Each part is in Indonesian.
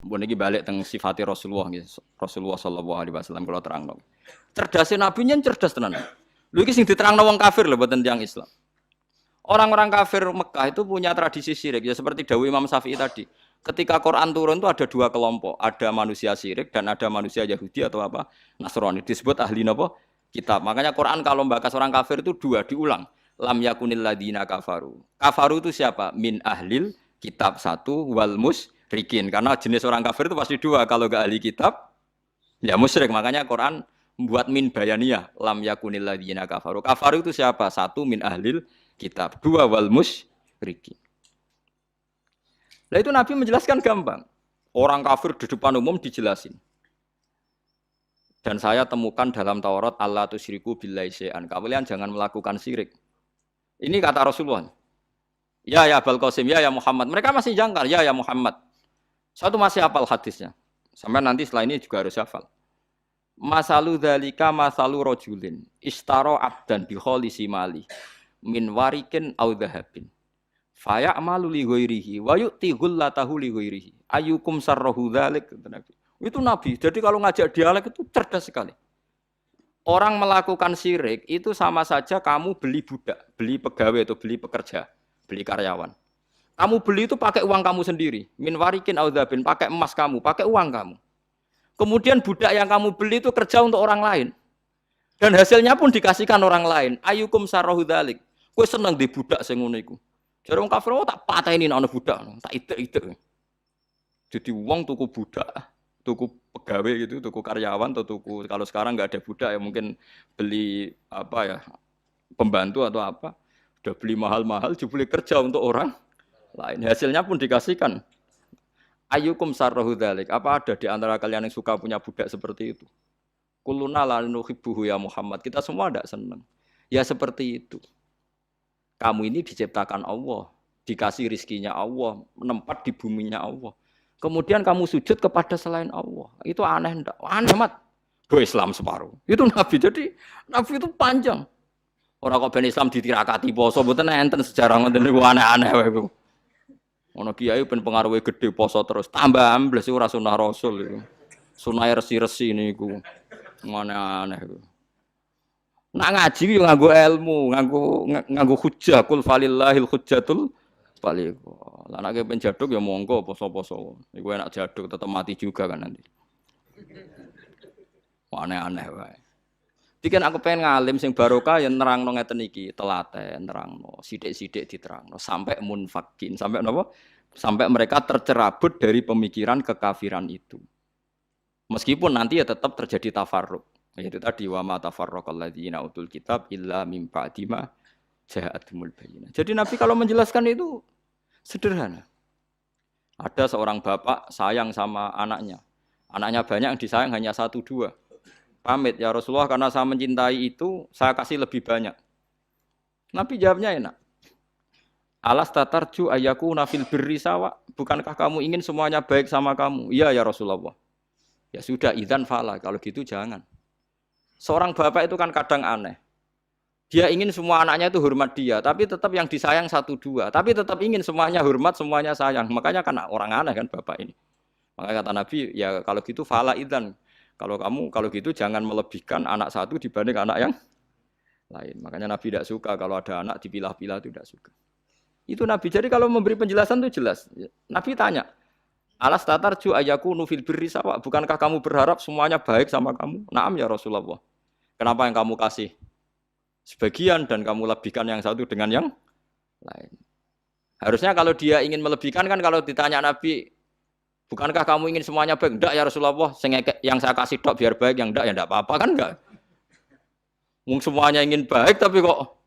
Mbok niki balik teng sifate Rasulullah nggih. Rasulullah sallallahu alaihi wasallam kula terangno. Cerdase nabi nyen cerdas tenan. Lho iki sing diterangno wong kafir lho mboten tiyang Islam. Orang-orang kafir Mekah itu punya tradisi syirik ya seperti dawuh Imam Syafi'i tadi. Ketika Quran turun itu ada dua kelompok, ada manusia syirik dan ada manusia Yahudi atau apa Nasrani. Disebut ahli napa? Kitab. Makanya Quran kalau membahas orang kafir itu dua diulang. Lam yakunil ladina kafaru. Kafaru itu siapa? Min ahlil kitab satu wal musyrikin. Karena jenis orang kafir itu pasti dua. Kalau enggak ahli kitab ya musyrik. Makanya Quran membuat min bayaniyah. Lam yakunil ladina kafaru. Kafaru itu siapa? Satu min ahlil kitab. Dua wal musyrikin. Nah itu Nabi menjelaskan gampang. Orang kafir di depan umum dijelasin. Dan saya temukan dalam Taurat Allah tusyriku billahi syai'an. Kalian jangan melakukan syirik. Ini kata Rasulullah. Ya Abul Qasim, ya Muhammad. Mereka masih jangkar, ya Muhammad. Satu masih hafal hadisnya. Sampai nanti setelah ini juga harus hafal. Masalu dzalika masalu rajulin ishtara abdan bi khalisi mali min warikin aw dhahabin. Faya amalu li ghairihi wa yu'ti ghullatahu li ghairihi. Ayyukum sarrahu dzalik Nabi. Itu Nabi. Jadi kalau ngajak dialek itu cerdas sekali. Orang melakukan syirik itu sama saja kamu beli budak, beli pegawai atau beli pekerja, beli karyawan. Kamu beli itu pakai uang kamu sendiri. Min warikin aw dzabin, pakai emas kamu, pakai uang kamu. Kemudian budak yang kamu beli itu kerja untuk orang lain. Dan hasilnya pun dikasihkan orang lain. Ayyukum sarrahu dzalik. Kowe seneng di budak sing ngono iku. Jadi orang kafir tak pateni ana budak, tak ide-ide. Jadi uang tuku budak, tuku pegawai gitu, tuku karyawan atau tuku kalau sekarang nggak ada budak ya mungkin beli apa ya pembantu atau apa, udah beli mahal-mahal, dibeli kerja untuk orang lain. Hasilnya pun dikasihkan. Ayyukum sarrahu dzalik. Apa ada di antara kalian yang suka punya budak seperti itu? Kulluna la nuhibbuhu ya Muhammad. Kita semua tidak senang. Ya seperti itu. Kamu ini diciptakan Allah, dikasih rizkinya Allah, menempat di buminya Allah. Kemudian kamu sujud kepada selain Allah. Itu aneh enggak? Aneh mat. Do Islam separuh. Itu Nabi. Jadi Nabi itu panjang. Orang kok ben Islam ditirakati poso mboten enten sejarah ngoten niku aneh-aneh wae iku. Ono kiai ben pengaruhe gede poso terus tambah ambles ora sunah Rasul iku. Sunah resi-resi niku. Aneh-aneh iku. Nak ngaji yo nganggo ilmu, nganggo hujjah kul falillahil hujjatul baligh. Lah nek ben jaduk ya monggo poso-poso. Iku enak jaduk tetep mati juga kan nanti. Aneh-aneh wae. Diken aku pengen ngalim sing barokah ya nerangno ngeten iki, telaten nerangno, sithik-sithik diterangno sampai munfakin, sampai napa? Sampai mereka tercerabut dari pemikiran kekafiran itu. Meskipun nanti ya tetap terjadi tafarruq. Itu tadi wa ma tafarraqal ladzina utul kitab illa mim ba'di ma ja'atumul bayyinah. Jadi Nabi kalau menjelaskan itu sederhana. Ada seorang bapak sayang sama anaknya. Anaknya banyak yang disayang hanya satu dua. Pamit ya Rasulullah karena saya mencintai itu saya kasih lebih banyak. Nabi jawabnya enak. Alas tatarju ayyakuna fil birri sawa. Bukankah kamu ingin semuanya baik sama kamu? Iya ya Rasulullah. Ya sudah idzan fala kalau gitu jangan. Seorang bapak itu kan kadang aneh. Dia ingin semua anaknya itu hormat dia, tapi tetap yang disayang satu dua. Tapi tetap ingin semuanya hormat, semuanya sayang. Makanya kan orang aneh kan bapak ini. Makanya kata Nabi, ya kalau gitu fala idzan. Kalau gitu jangan melebihkan anak satu dibanding anak yang lain. Makanya Nabi tidak suka kalau ada anak dipilah-pilah itu tidak suka. Itu Nabi. Jadi kalau memberi penjelasan itu jelas. Nabi tanya, alas tatarju ayyakunu fil birri sawa. Bukankah kamu berharap semuanya baik sama kamu? Naam ya Rasulullah. Kenapa yang kamu kasih sebagian dan kamu lebihkan yang satu dengan yang lain? Harusnya kalau dia ingin melebihkan kan kalau ditanya Nabi, bukankah kamu ingin semuanya baik? Enggak ya Rasulullah, yang saya kasih tok biar baik, yang enggak ya enggak apa-apa kan enggak. Semuanya ingin baik tapi kok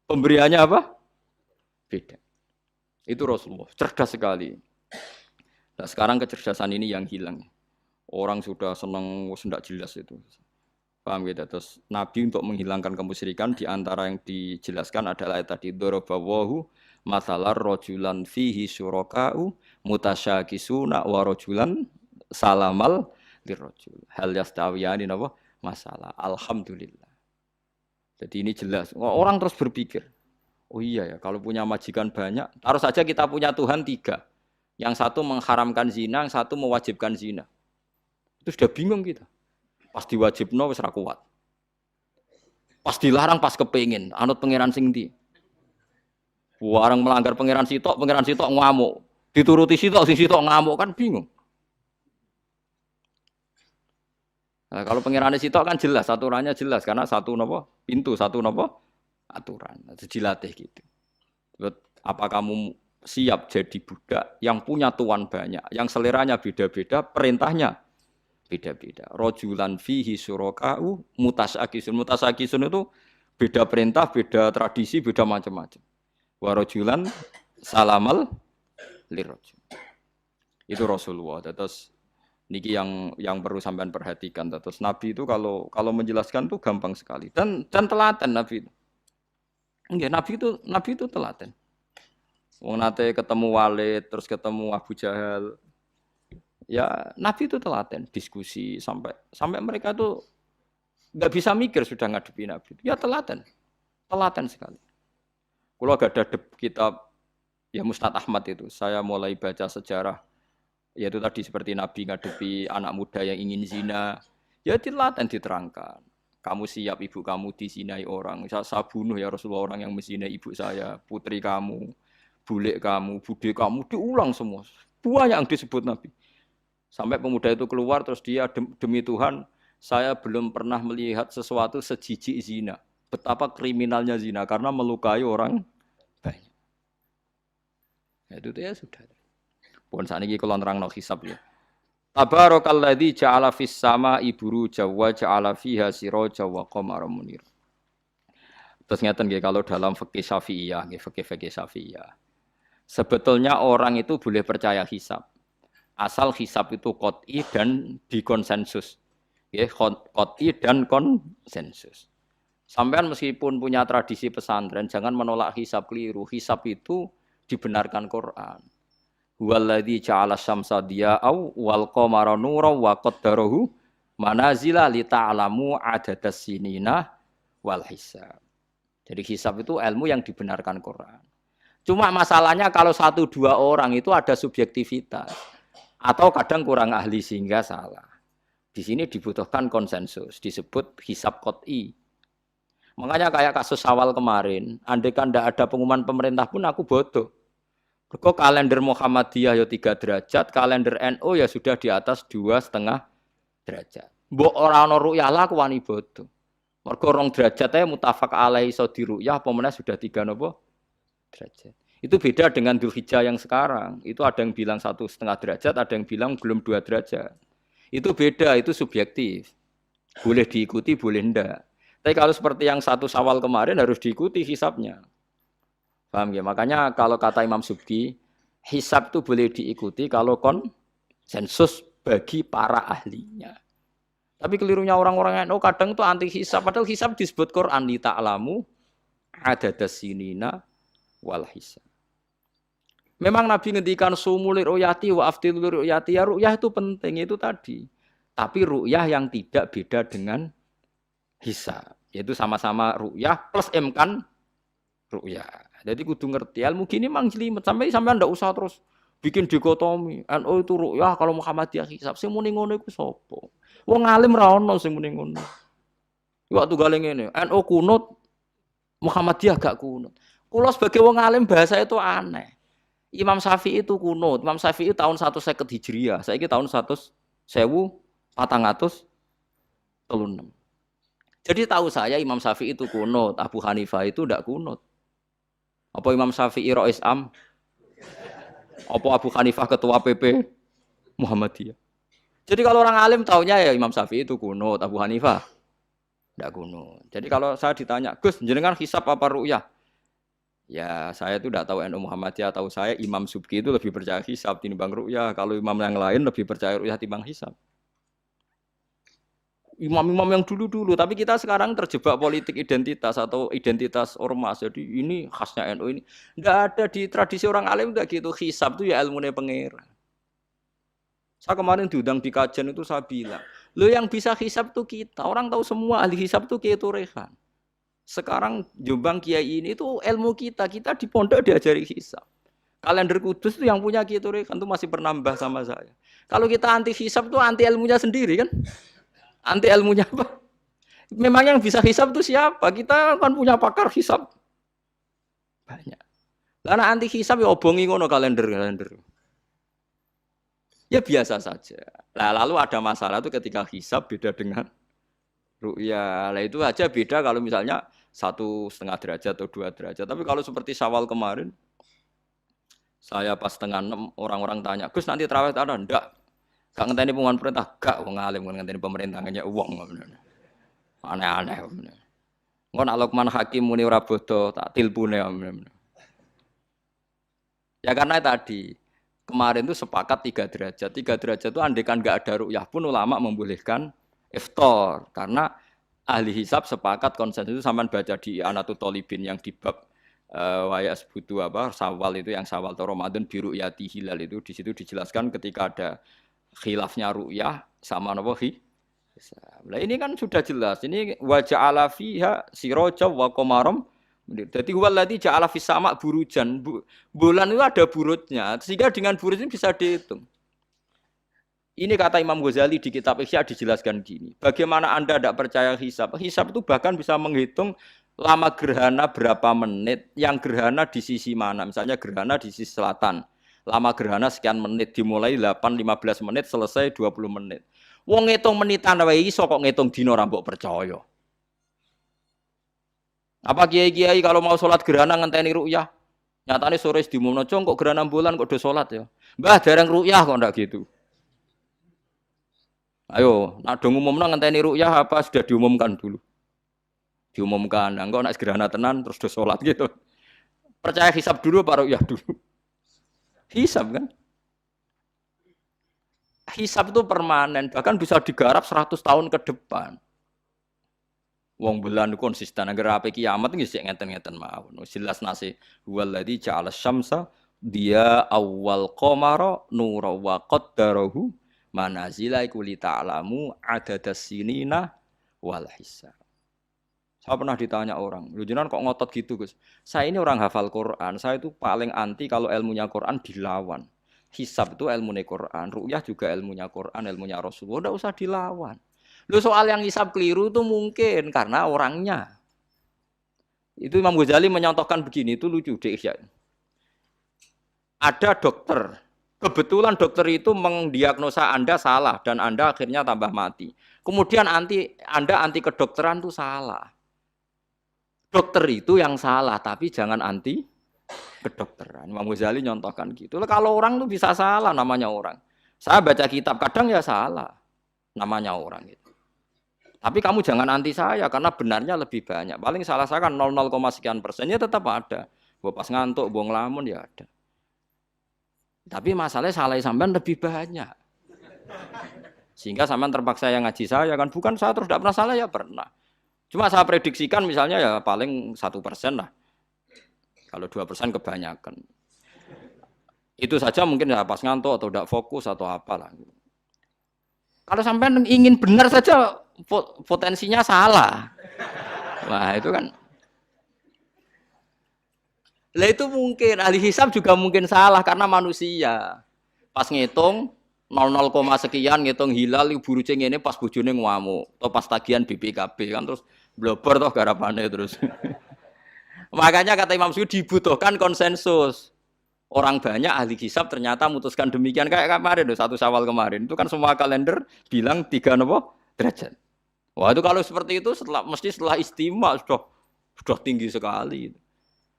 pemberiannya apa? Beda. Itu Rasulullah, cerdas sekali. Nah, sekarang kecerdasan ini yang hilang. Orang sudah senang, sudah jelas itu. Paham gitu? Terus Nabi untuk menghilangkan kemusyrikan di antara yang dijelaskan adalah tadi dorobawahu masalah rojulan fihi syuraka'u mutasyakisuna wa rojulan salamal lirrojul. Hal yastawiyani napa? Masalah. Alhamdulillah. Jadi ini jelas. Orang terus berpikir, oh iya ya kalau punya majikan banyak, harus saja kita punya Tuhan 3. Yang satu mengharamkan zina, yang satu mewajibkan zina. Itu sudah bingung kita. Pas diwajibno wis ra kuat. Pas dilarang pas kepengin, anut pangeran sing ndi. Warang melanggar pangeran sitok ngamuk. Dituruti sitok sing sitok ngamuk kan bingung. Nah, kalau pangeran sitok kan jelas, aturannya jelas karena satu napa? Pintu, satu napa? Aturan. Itu dilatih gitu. Apa kamu siap jadi budak yang punya tuan banyak, yang seleranya beda-beda, perintahnya beda-beda. Rojulan fihi suraka'u mutasakisun. Mutasakisun itu beda perintah, beda tradisi, beda macam-macam. Wa rojulan salamal lirrajul. Itu Rasulullah. Terus niki yang perlu sampean perhatikan. Terus Nabi itu kalau menjelaskan tuh gampang sekali dan telaten Nabi itu. Enggak, Nabi itu telaten. Wong nate ketemu Walid, terus ketemu Abu Jahal. Ya, Nabi itu telaten, diskusi sampai mereka tuh nggak bisa mikir sudah ngadepi Nabi. Ya telaten sekali. Kalau gak ada kitab ya Musnad Ahmad itu, saya mulai baca sejarah, yaitu tadi seperti Nabi ngadepi anak muda yang ingin zina, ya telaten diterangkan. Kamu siap ibu kamu dizinai orang, saya bunuh ya Rasulullah orang yang menzinai ibu saya, putri kamu. Bulik kamu, bude kamu, diulang semua. Banyak yang disebut Nabi. Sampai pemuda itu keluar, terus dia demi Tuhan, saya belum pernah melihat sesuatu sejijik zina. Betapa kriminalnya zina, karena melukai orang banyak. Itu ya sudah. Pun saat ini kalau nerang hisab ya. Tabarakalladzi ja'ala fis sama'i buruja wa ja'ala fiha siraja wa qamaran munir. Terus ngeten nggih kalau dalam fikih Syafi'iyah, nggih fikih Syafi'iyah. Sebetulnya orang itu boleh percaya hisab. Asal hisab itu qot'i dan dikonsensus. Ya, qot'i dan konsensus. Sampean meskipun punya tradisi pesantren, jangan menolak hisab keliru. Hisab itu dibenarkan Quran. Huwallazi ja'ala syamsa diya'au wal qamara nuran wa qaddarahu manazila li ta'lamu adadas sinina wal hisab. Jadi hisab itu ilmu yang dibenarkan Quran. Cuma masalahnya kalau 1-2 orang itu ada subjektivitas atau kadang kurang ahli sehingga salah. Di sini dibutuhkan konsensus, disebut hisab qot'i. Makanya kayak kasus awal kemarin, andai kan tidak ada pengumuman pemerintah pun aku bodoh. Kok kalender Muhammadiyah ya 3 derajat, kalender NU ya sudah di atas 2,5 derajat. Mbok ora ana ru'yah lah aku wani bodoh. Mergo 2 derajat ae mutafaq alaihi iso diruyah apa meneh sudah 3 napa? Derajat. Itu beda dengan Dzulhijjah yang sekarang. Itu ada yang bilang 1,5 derajat, ada yang bilang belum 2 derajat. Itu beda, itu subjektif. Boleh diikuti, boleh enggak. Tapi kalau seperti yang 1 Syawal kemarin harus diikuti hisabnya. Paham ya? Makanya kalau kata Imam Subki, hisab itu boleh diikuti kalau konsensus bagi para ahlinya. Tapi kelirunya orang-orang NU kadang itu anti hisab. Padahal hisab disebut Quran li ta'lamu adadas sinina wal hisab. Memang Nabi ngendikan sumulir ru'yati wa aftilur ru'yati, ya ru'yah itu penting itu tadi. Tapi ru'yah yang tidak beda dengan hisab, yaitu sama-sama ru'yah plus imkan ru'yah. Jadi kudu ngerti ilmu gini mang jelimet sampai ndak usah terus bikin dikotomi. NU itu ru'yah kalau Muhammadiyah hisab. Sing muni ngono iku sapa? Wong alim ra ono sing muni ngono. Waktu gale ngene, NU kunut Muhammadiyah gak kunut. Kula sebagai wong alim bahasa itu aneh. Imam Syafi'i itu kunut. Imam Syafi'i tahun 150 Hijriah. Saiki tahun 1436. Jadi tahu saya Imam Syafi'i itu kunut, Abu Hanifah itu tidak kunut. Apa Imam Syafi'i Rais Am? Apa Abu Hanifah ketua PP Muhammadiyah? Jadi kalau orang alim taunya ya Imam Syafi'i itu kunut, Abu Hanifah tidak kunut. Jadi kalau saya ditanya, Gus, jenengan hisab apa ru'yah? Ya, saya itu tidak tahu NU Muhammadiyah, tahu saya Imam Subki itu lebih percaya hisab timbang ru'yah. Kalau imam yang lain lebih percaya ru'yah timbang hisab. Imam-imam yang dulu-dulu, tapi kita sekarang terjebak politik identitas atau identitas ormas. Jadi ini khasnya NU ini. Tidak ada di tradisi orang alim tidak gitu. Hisab itu ya ilmunya pangeran. Saya kemarin diundang di kajian itu saya bilang, lo yang bisa hisab itu kita. Orang tahu semua ahli hisab itu Kiai Turehan. Sekarang Jombang Kiai ini itu ilmu kita di pondok diajari hisab. Kalender kudus itu yang punya Ki Turikan itu masih penambah sama saya. Kalau kita anti hisab itu anti ilmunya sendiri kan? Anti ilmunya apa? Memang yang bisa hisab itu siapa? Kita kan punya pakar hisab banyak. Karena anti hisab ya obongi ngono kalender. Ya biasa saja. Nah, lalu ada masalah itu ketika hisab beda dengan ru'ya. Lah itu aja beda kalau misalnya 1,5 derajat atau 2 derajat. Tapi kalau seperti Syawal kemarin, saya pas setengah 6 orang-orang tanya, Gus nanti terawih ada? Enggak. Gak ngenteni pengumuman perintah, gak wong alim ngenteni pemerintah ngene wong. Aneh-aneh. Engko nak Lukman Hakim muni ora bodo tak tilpune. Ya karena tadi kemarin itu sepakat 3 derajat. 3 derajat itu andekan enggak ada ru'yah pun ulama membolehkan iftar karena ahli hisab sepakat konsensus itu sampean baca di Anatut Thalibin yang di bab waya sebutu apa Syawal itu yang Syawal atau Ramadan biru yati hilal itu di situ dijelaskan ketika ada khilafnya ru'yah sama napa Nah ini kan sudah jelas. Ini wa ja'ala fiha siraja wa qamaram. Jadi waladzi ja'ala fis sama burujan. Bulan itu ada burutnya. Sehingga dengan burut ini bisa dihitung. Ini kata Imam Ghazali di kitab Ihya dijelaskan gini. Bagaimana Anda tidak percaya hisab? Hisab itu bahkan bisa menghitung lama gerhana berapa menit, yang gerhana di sisi mana. Misalnya gerhana di sisi selatan. Lama gerhana sekian menit, dimulai 8-15 menit, selesai 20 menit. Wong ngitung menitan wae iso kok ngitung dina ora mbok percaya. Apa kiai-kiai kalau mau sholat gerhana ngenteni ru'yah? Nyatane sore diumumno kok gerhana bulan kok do sholat ya. Mbah dereng ru'yah kok ndak gitu. Ayo, nak do ngumumno ngenteni ru'yah apa sudah diumumkan dulu. Diumumkan, engko nek gerhana tenan terus do sholat gitu. Percaya hisab dulu apa ru'yah dulu? Hisab kan? Hisab itu permanen, bahkan bisa digarap 100 tahun ke depan. Wong bulan konsisten agar apa kiamat nggih sik ngeten-ngeten mawon. Jelas nasi waladzi ja'ala syamsa dia awal qamara nura wa qaddarahu manazila iku li ta'lamu adadas sinina wal hisab. Saya pernah ditanya orang, "Lho jenengan kok ngotot gitu, Gus?" Saya ini orang hafal Quran, saya itu paling anti kalau ilmunya Quran dilawan. Hisab itu ilmunya Quran, ru'yah juga ilmunya Quran, ilmunya Rasulullah, tidak usah dilawan. Lu soal yang hisab keliru itu mungkin karena orangnya. Itu Imam Ghazali menyontohkan begini, itu lucu deh ya. Ada dokter, kebetulan dokter itu mendiagnosa Anda salah dan Anda akhirnya tambah mati. Kemudian Anda anti kedokteran itu salah. Dokter itu yang salah, tapi jangan anti kedokteran. Imam Ghazali nyontohkan gitu. Kalau orang tuh bisa salah namanya orang. Saya baca kitab kadang ya salah namanya orang gitu. Tapi kamu jangan anti saya karena benarnya lebih banyak. Paling salah saya kan 0, sekian persennya tetap ada. Gua pas ngantuk, gua ngelamun ya ada. Tapi masalahnya salah sampean lebih banyak. Sehingga sampean terpaksa yang ngaji saya kan bukan saya terus tidak pernah salah ya pernah. Cuma saya prediksikan misalnya ya paling 1% lah. Kalau 2% kebanyakan. Itu saja mungkin ya pas ngantuk atau tidak fokus atau apalah. Kalau sampai ingin benar saja potensinya salah. Wah itu kan. Lah itu mungkin ahli hisab juga mungkin salah karena manusia. Pas ngitung 00, sekian ngitung hilal buruce ngene pas bojone ngamuk atau pas tagihan BPKB kan terus blober toh garapane terus. Makanya kata Imam Suyuti dibutuhkan konsensus. Orang banyak ahli hisab ternyata memutuskan demikian kayak kemarin 1 Syawal kemarin. Itu kan semua kalender bilang 3 derajat. Wah, itu kalau seperti itu mesti setelah istimewa sudah tinggi sekali.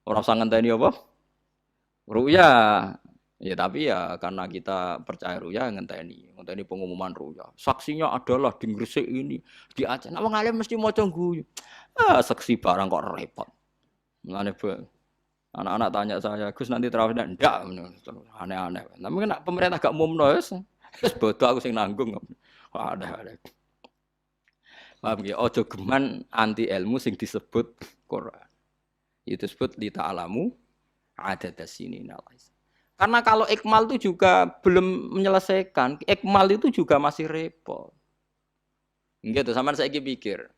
Orang sangat ngenteni apa? Ru'ya. Ya tapi ya karena kita percaya ru'ya ngenteni pengumuman ru'ya. Saksinya adalah di Gresik ini, di Aceh. Nah, wong alim mesti maca guyu. Saksi barang kok repot. Mulane anak-anak tanya saya, Gus nanti terawih ndak? Aneh-aneh. Tapi kan pemerintah gak umumno wis bodoh aku sing nanggung. Ada. Paham nggih? Aja geman anti ilmu sing disebut Quran. Itu disebut li ta'lamu adadas sinina. Karena kalau ikmal itu juga belum menyelesaikan, ikmal itu juga masih repot. Nggih to, sampean saiki pikir.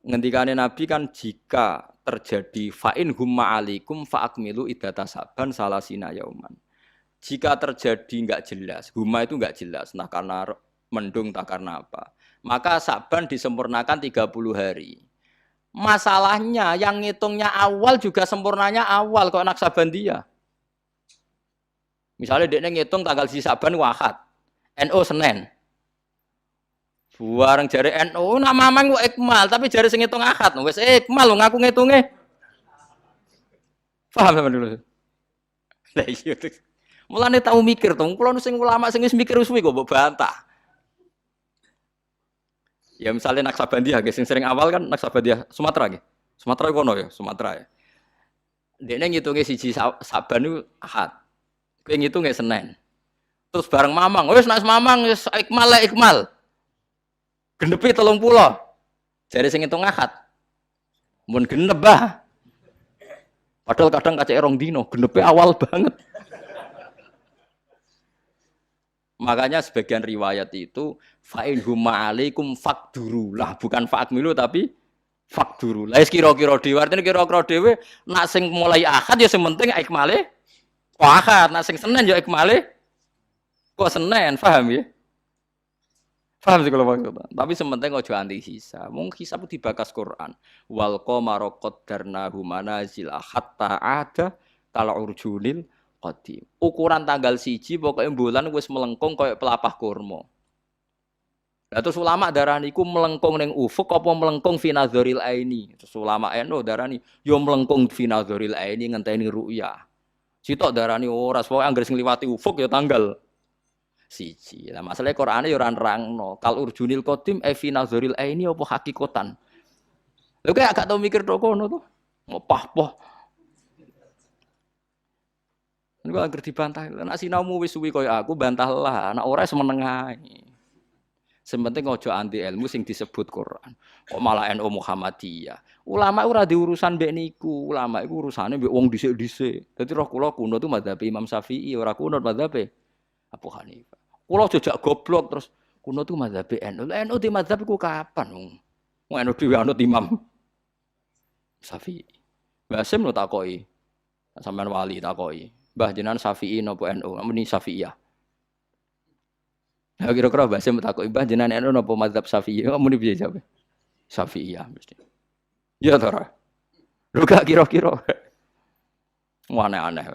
Ngendikane Nabi kan jika terjadi fa'in humma alikum fa'akmilu iddata saban salasina yauman. Jika terjadi enggak jelas, humma itu enggak jelas, nah karena mendung tak karena apa. Maka saban disempurnakan 30 hari. Masalahnya yang ngitungnya awal juga sempurnanya awal kok Naksabandia. Misalnya dia ngitung tanggal si Saban Ahad, NU Senin. Bareng jari NU nama mang ikmal, tapi jari sing ngitung Ahad, wis ikmal lo ngaku ngitungnya. Paham sampean dulu? Lah iya. Mulane tau mikir to, kula sing ulama sing wis mikir suwi kok mbok bantah. Ya misalnya Naksabandia, sing sering awal kan Naksabandia Sumatera nggih. Sumatera kono ya, Sumatera ya. Dekne ngitunge siji Saban niku Ahad. Kowe ngitunge Senin. Terus bareng Mamang, wis nek Mamang wis ikmal lah ikmal. Genepi 30. Jare sing ngitung Ahad. Mun genep bah. Padahal kadang kacek rong dino, genepe awal banget. Makanya sebagian riwayat itu fa'in huma alaikum fakduru lah, bukan fa'akmilu tapi fakduru. Lah kira-kira dhewe artine kira-kira dhewe nak sing mulai Ahad ya sing penting ikmale kok Ahad, nak sing Senin ya ikmale kok Senin, paham ya? Paham sih kalau maksud. Tapi sementing aja anti hisab. Mung hisab dibakas Quran. Wal qamara qaddarnahu manazila hatta ada kal urjunil qadim. Ukuran tanggal 1 pokoke bulan wis melengkung koyo pelapah kurma. Lah terus ulama darani iku melengkung ning ufuk apa melengkung fi nazaril aini. Terus ulama NU darani yo melengkung fi nazaril aini ngenteni ru'yah. Sitok darani ora pokoke anggere sing liwati ufuk ya tanggal 1. Lah masalahe Qur'ane ya ora nerangno. Kal urjunil qadim fi nazaril aini apa hakikatan. Lha kok gak tau mikir tok kono to. Ngopah-poh. Niku anggere dibantah. Nek sinaumu wis suwi kaya aku bantahlah, nek ora semeneng ae. Sementing aja anti ilmu sing disebut Quran. Kok malah NU Muhammadiyah. Ulama ora di urusan mbek niku. Ulama iku urusane mbek wong dhisik-dhisik. Dadi roh kula kuno tu mazhab Imam Syafi'i, ora kuno mazhab Abu Hanifah. Kula jejak goblok terus kuno tu mazhab NU. NU di mazhab iku kapan? Wong NU dhewe anut Imam Syafi'i. Mbah Sim lo takoki. Sampeyan wali takoki. Mbah jenengan Syafi'i napa NU? Muni Syafi'iyah. Ya kira-kira Mbah Sim takoki Mbah jenengan NU napa mazhab Syafi'i? Muni piye jawab? Syafi'iyah mesti. Ya to ora. Lu gak kira-kira. Aneh-aneh.